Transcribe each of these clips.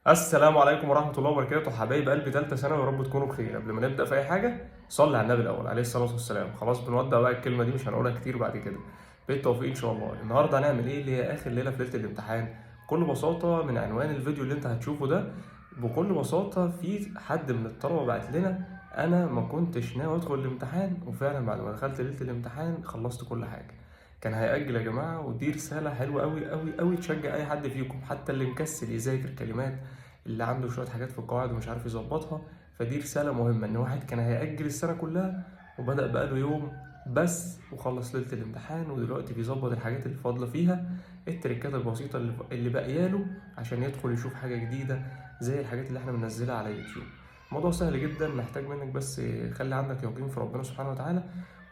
السلام عليكم ورحمة الله وبركاته، حبايب قلبي تالتة ثانوي، يا رب تكونوا بخير. قبل ما نبدأ في أي حاجة صلي على النبي الأول عليه الصلاة والسلام. خلاص بنودع بقى، الكلمة دي مش هنقولها كتير بعد كده. بالتوفيق إن شاء الله. النهاردة هنعمل إيه اللي هي آخر ليلة في ليلة الامتحان؟ بكل بساطة من عنوان الفيديو اللي أنت هتشوفه ده، بكل بساطة في حد من الطلبة بعت لنا: أنا ما كنتش ناوي أدخل الامتحان، وفعلا بعد ما دخلت ليلة الامتحان خلصت كل حاجة. كان هيأجل يا جماعة، ودي رسالة حلوة أوي أوي أوي تشجع أي حد فيكم، حتى اللي مكسل يذاكر كلمات، اللي عنده شوية حاجات في القواعد ومش عارف يظبطها. فدي رسالة مهمة إن واحد كان هيأجل السنة كلها وبدأ بقاله يوم بس وخلص ليلة الامتحان، ودلوقتي بيظبط الحاجات اللي فاضلة فيها، التريكات البسيطة اللي باقياله عشان يدخل يشوف حاجة جديدة زي الحاجات اللي احنا بننزلها على يوتيوب. الموضوع سهل جدا، محتاج منك بس خلي عندك يقين في ربنا سبحانه وتعالى،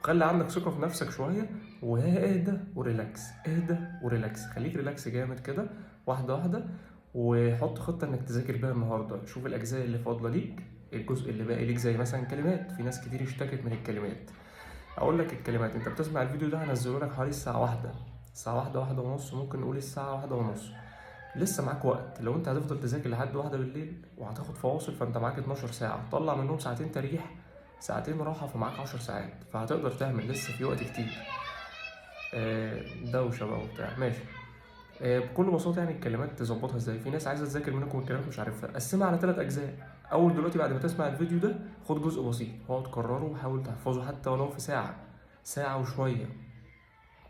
وخلي عندك ثقة في نفسك شوية، واهدى وريلاكس. اهدى وريلاكس، خليك ريلاكس جامد كده، واحدة واحدة. وحط خطة انك تذاكر بيها النهاردة. شوف الاجزاء اللي فاضلة ليك، الجزء اللي باقي ليك، زي مثلا كلمات. في ناس كتير اشتكت من الكلمات. اقول لك الكلمات، انت بتسمع الفيديو ده هنزله لك حوالي الساعة واحدة، الساعة واحدة، واحدة ونص، ممكن نقول الساعة واحدة ونص. لسه معاك وقت. لو انت هتفضل تذاكر لحد واحدة بالليل وهتاخد فواصل، فانت معاك 12 ساعة، طلع منهم ساعتين تريح، ساعتين راحة، فمعاك 10 ساعات، فهتقدر تعمل، لسه في وقت كتير. دوشة بقى وبتاع، ماشي. بكل بساطة يعني الكلمات تظبطها ازاي؟ في ناس عايزة تذاكر منكم الكلمات مش عارفها، قسمها على 3 أجزاء. أول دلوقتي بعد ما تسمع الفيديو ده خد جزء بسيط، اقعد كرره وحاول تحفظه حتى ولو في ساعة، ساعة وشوية.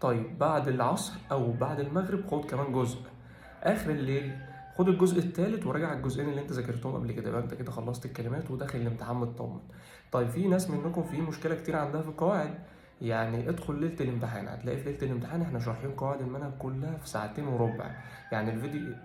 طيب بعد العصر أو بعد المغرب خد كمان جزء. آخر الليل خد الجزء الثالث وراجع الجزئين اللي انت ذاكرتهم قبل كده. يبقى انت كده خلصت الكلمات وداخل الامتحان مطمن. طيب في ناس منكم في مشكلة كتير عندها في القواعد، يعني ادخل ليلة الامتحان، هتلاقي في ليلة الامتحان احنا شارحين قواعد المنهج كلها في ساعتين وربع. يعني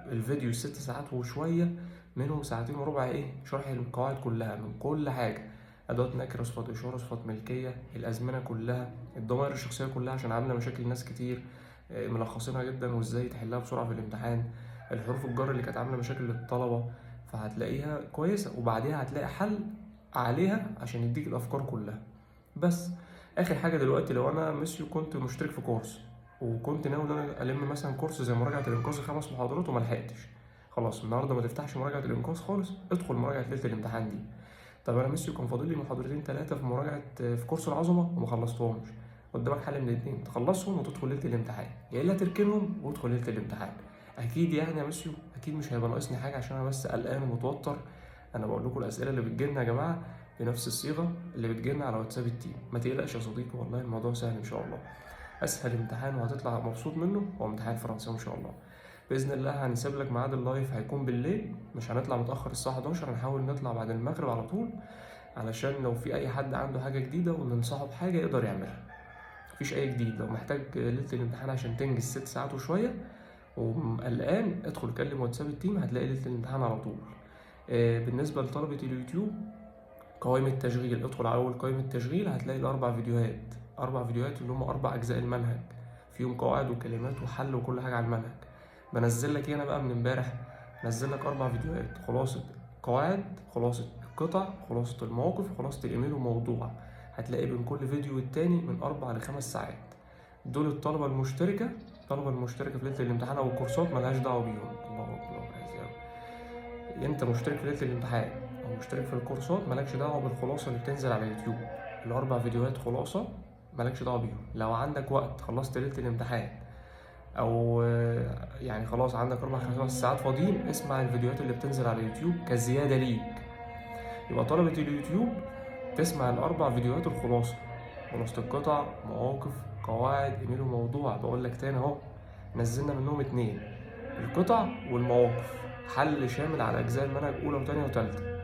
الفيديو 6 ساعات وشوية، منهم ساعتين وربع ايه؟ شرح القواعد كلها من كل حاجة: أدوات نكرة، صفات إشارة، صفات ملكية، الأزمنة كلها، الضمائر الشخصية كلها عشان عاملة مشاكل ناس كتير، ملخصينها جدا وازاي تحلها بسرعة في الامتحان، الحروف الجر اللي كانت عاملة مشاكل للطلبة، فهتلاقيها كويسة، وبعديها هتلاقي حل عليها عشان يديك الأفكار كلها. بس آخر حاجة دلوقتي، لو أنا ميسيو كنت مشترك في كورس وكنت ناوي إن أنا ألم مثلا كورس زي مراجعة الإنقاذ 5 محاضرات وملحقتش، خلاص النهاردة ما تفتحش مراجعة الإنقاذ خالص، ادخل مراجعة ليلة الامتحان دي. طب انا ميسيو كان فاضل لي محاضرتين ثلاثه في مراجعه في كورس العظمه وما خلصتهمش. قدامك حل من الاثنين: تخلصهم وتدخل ليله الامتحان، يا الا تركنهم وتدخل ليله الامتحان. اكيد يعني يا ميسيو، اكيد مش هيبقى ناقصني حاجه عشان انا بس قلقان ومتوتر. انا بقول لكم الاسئله اللي بتجيلنا يا جماعه بنفس الصيغه اللي بتجيلنا على واتساب التيم. ما تقلقش يا صديقي، والله الموضوع سهل ان شاء الله. اسهل امتحان وهتطلع مبسوط منه هو امتحان فرنساوي ان شاء الله. باذن الله هنسيب لك ميعاد اللايف، هيكون بالليل، مش هنطلع متاخر الساعه 11، هنحاول نطلع بعد المغرب على طول، علشان لو في اي حد عنده حاجه جديده وننصحه بحاجه يقدر يعملها. مفيش اي جديد. لو محتاج ليله الامتحان عشان تنجز 6 ساعات وشويه وقلقان، ادخل كلم واتساب التيم، هتلاقي ليله الامتحان على طول. بالنسبه لطلبه اليوتيوب، قوائم التشغيل، ادخل على اول قائمه تشغيل، هتلاقي ال4 فيديوهات، 4 فيديوهات اللي هم 4 اجزاء المنهج، فيهم قواعد وكلمات وحل وكل حاجه على المنهج. بنزل لك انا بقى من امبارح، نزل لك 4 فيديوهات: خلاصه قواعد، خلاصة القطع، خلاصة المواقف، خلاصة الإيميل وموضوع. هتلاقي بين كل فيديو والتاني من 4 ل5 ساعات. دول الطلبة المشتركة، الطلبة المشتركة في ليلة الامتحان أو الكورسات ملهاش دعوة بيهم. الله أكبر، أنت مشترك في ليلة الامتحان أو مشترك في الكورسات مالكش دعوة بالخلاصة اللي بتنزل على يوتيوب. ال4 فيديوهات خلاصة مالكش دعوة بيهم. لو عندك وقت خلصت ليلة الامتحان او يعني خلاص عندك 4 5 ساعات فاضيين، اسمع الفيديوهات اللي بتنزل على اليوتيوب كزيادة ليك. يبقى طلبة اليوتيوب تسمع ال4 فيديوهات الخلاصة: خلاصة القطع، مواقف، قواعد، ايميل وموضوع. بقول لك تاني اهو، نزلنا منهم 2: القطع والمواقف، حل شامل على اجزاء المنهج اولى وتانية وتالتة.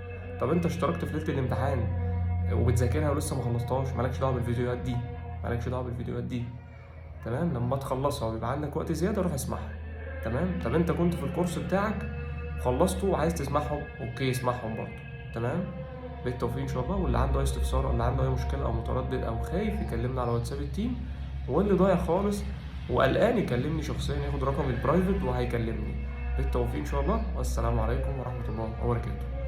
طب انت اشتركت في ليلة الامتحان وبتذاكرها ولسه ما خلصتهاش، مالكش دعوة بالفيديوهات دي، مالكش دعوة بالفيديوهات دي. تمام؟ لما تخلصها ويبقى عندك وقت زيادة روح اسمعها. تمام؟ طب انت كنت في الكورس بتاعك خلصته وعايز تسمعهم، اوكي اسمعهم برضه. تمام؟ بالتوفيق ان شاء الله. واللي عنده اي استفسار او اللي عنده اي مشكلة او متردد او خايف يكلمنا على واتساب التيم، واللي ضايع خالص وقلقان يكلمني شخصيا، ياخد رقمي البرايفت وهيكلمني. بالتوفيق ان شاء الله، والسلام عليكم ورحمة الله وبركاته.